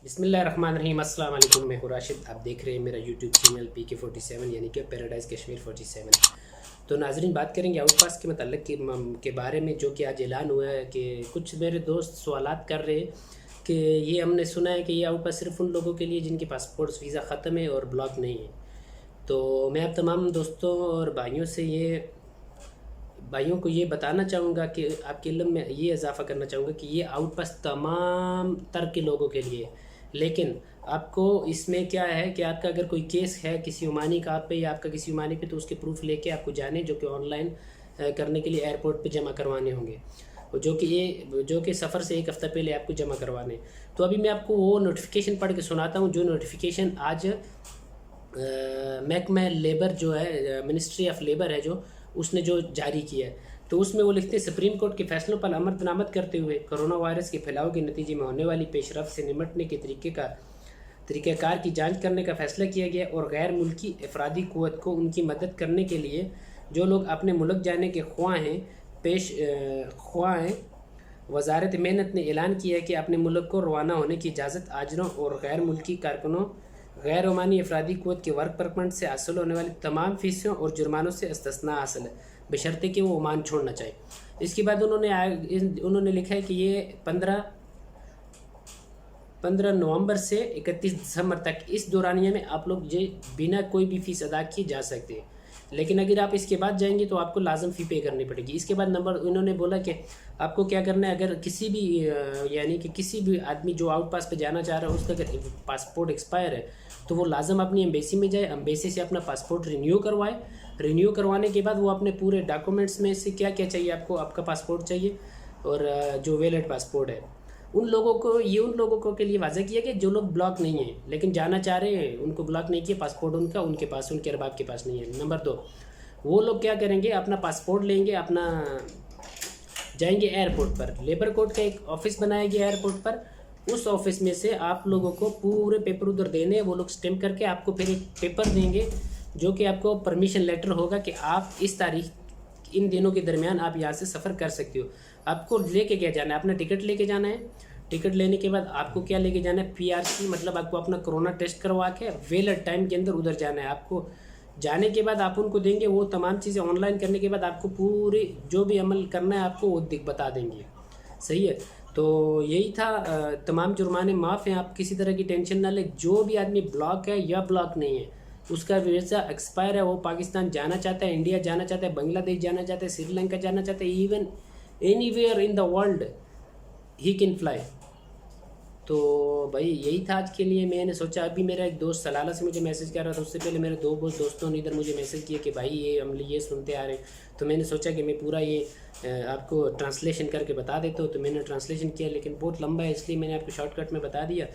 बिस्मिल्लाहिर्रहमानिर्रहीम। अस्सलाम वालेकुम। मैं हूँ राशिद। आप देख रहे हैं मेरा यूट्यूब चैनल PK47 यानी कि पैराडाइज कश्मीर 47। तो नाजरीन, बात करेंगे आउटपास के मतलब के बारे में, जो कि आज ऐलान हुआ है कि कुछ मेरे दोस्त सवालात कर रहे हैं कि ये हमने सुना है कि ये आउटपास सिर्फ उन लोगों के लिए जिनके पासपोर्ट्स वीज़ा ख़त्म है और ब्लॉक नहीं है। तो मैं आप तमाम दोस्तों और भाइयों को ये बताना चाहूँगा कि आपके इल्म में ये इजाफ़ा करना चाहूँगा कि ये आउटपास तमाम तर के लोगों के लिए है। लेकिन आपको इसमें क्या है कि आपका अगर कोई केस है किसी ओमानी का आप पे या आपका किसी ओमानी पे, तो उसके प्रूफ लेके आपको जाने, जो कि ऑनलाइन करने के लिए एयरपोर्ट पे जमा करवाने होंगे, और जो कि सफ़र से एक हफ़्ता पहले आपको जमा करवाने। तो अभी मैं आपको वो नोटिफिकेशन पढ़ के सुनाता हूँ, जो नोटिफिकेशन आज महकमा लेबर जो है, मिनिस्ट्री ऑफ लेबर है जो, उसने जो जारी किया है। तो उसमें वो लिखते हैं, सुप्रीम कोर्ट के फैसलों पर अमल दरामद करते हुए कोरोना वायरस के फैलाव के नतीजे में होने वाली पेशरफ से निपटने के तरीक़ेकार की जांच करने का फैसला किया गया, और गैर मुल्की अफरादी क़ुव्वत को उनकी मदद करने के लिए जो लोग अपने मुल्क जाने के ख्वाह हैं, वजारत मेहनत ने ऐलान किया है कि अपने मुल्क को रवाना होने की इजाज़त आजरों और गैर मुल्की कारकुनों, गैर ओमानी अफरादी क़ुव्वत के वर्क परमिट से हासिल होने वाली तमाम फ़ीसों और जुर्मानों से इस्तिस्ना हासिल है, बशर्ते कि वो ओमान छोड़ना चाहे। इसके बाद उन्होंने लिखा है कि ये 15 नवंबर से 31 दिसंबर तक इस दौरानिया में आप लोग ये बिना कोई भी फ़ीस अदा किए जा सकते हैं। लेकिन अगर आप इसके बाद जाएंगे तो आपको लाजम फ़ी पे करनी पड़ेगी। इसके बाद उन्होंने बोला कि आपको क्या करना है, अगर किसी भी यानी कि किसी भी आदमी जो आउट पास पे जाना चाह रहा है, उसका अगर पासपोर्ट एक्सपायर है तो वो लाजम अपनी एम्बेसी में जाए, एम्बेसी से अपना पासपोर्ट रिन्यू करवाए। रिन्यू करवाने के बाद वो अपने पूरे डॉक्यूमेंट्स में से क्या क्या चाहिए, आपका पासपोर्ट चाहिए और जो वैलिड पासपोर्ट है, उन लोगों को के लिए वाज़ा किया कि जो लोग ब्लॉक नहीं है लेकिन जाना चाह रहे हैं, उनको ब्लॉक नहीं किया, पासपोर्ट उनके पास, उनके अरबाब के पास नहीं है। नंबर 2, वो लोग क्या करेंगे, अपना पासपोर्ट लेंगे, जाएंगे एयरपोर्ट पर। लेबर कोड का एक ऑफिस बनाया गया एयरपोर्ट पर, उस ऑफिस में से आप लोगों को पूरे पेपर उधर देने, वो लोग स्टैम्प करके आपको फिर एक पेपर देंगे जो कि आपको परमिशन लेटर होगा कि आप इस तारीख, इन दिनों के दरमियान आप यहाँ से सफ़र कर सकते हो। आपको लेके क्या जाना है, अपना टिकट लेके जाना है। टिकट लेने के बाद आपको क्या लेके जाना है, PRC, मतलब आपको अपना कोरोना टेस्ट करवा के वेलिड टाइम के अंदर उधर जाना है। आपको जाने के बाद आप उनको देंगे, वो तमाम चीज़ें ऑनलाइन करने के बाद आपको पूरी जो भी अमल करना है आपको वो बता देंगे। सही है। तो यही था, तमाम जुर्माने माफ़ हैं, आप किसी तरह की टेंशन ना ले। जो भी आदमी ब्लॉक है या ब्लॉक नहीं है, उसका वीज़ा एक्सपायर है, वो पाकिस्तान जाना चाहता है, इंडिया जाना चाहता है, बांग्लादेश जाना चाहता है, श्रीलंका जाना चाहता है, even anywhere in the world he can fly. तो भाई यही था आज के लिए। मैंने सोचा, अभी मेरा एक दोस्त सलाला से मुझे मैसेज कर रहा था, उससे पहले मेरे दो दोस्तों ने इधर मुझे मैसेज किया कि भाई ये हम ये सुनते आ रहे हैं। तो मैंने सोचा कि मैं पूरा ये आपको ट्रांसलेशन करके बता देता हूँ। तो मैंने ट्रांसलेशन किया, लेकिन बहुत लंबा है, इसलिए मैंने आपको शॉर्टकट में बता दिया।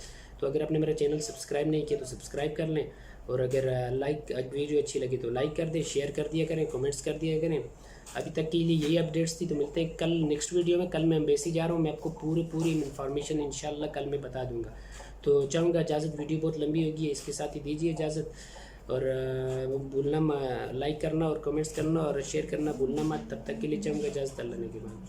तो अगर आपने मेरा चैनल सब्सक्राइब नहीं किया तो सब्सक्राइब कर लें, और अगर वीडियो अच्छी लगी तो लाइक कर दें, शेयर कर दिया करें, कमेंट्स कर दिया करें। अभी तक के लिए यही अपडेट्स थी। तो मिलते हैं कल नेक्स्ट वीडियो में। कल मैं एम्बेसी जा रहा हूँ, मैं आपको पूरी इन्फॉर्मेशन इंशाल्लाह कल मैं बता दूंगा। तो चाहूँगा इजाज़त, वीडियो बहुत लंबी होगी, इसके साथ ही दीजिए इजाज़त। और भूलना, लाइक करना और कमेंट्स करना और शेयर करना भूलना मत। तब तक के लिए चाहूँगा इजाज़त, अल्लाह ने के बाद।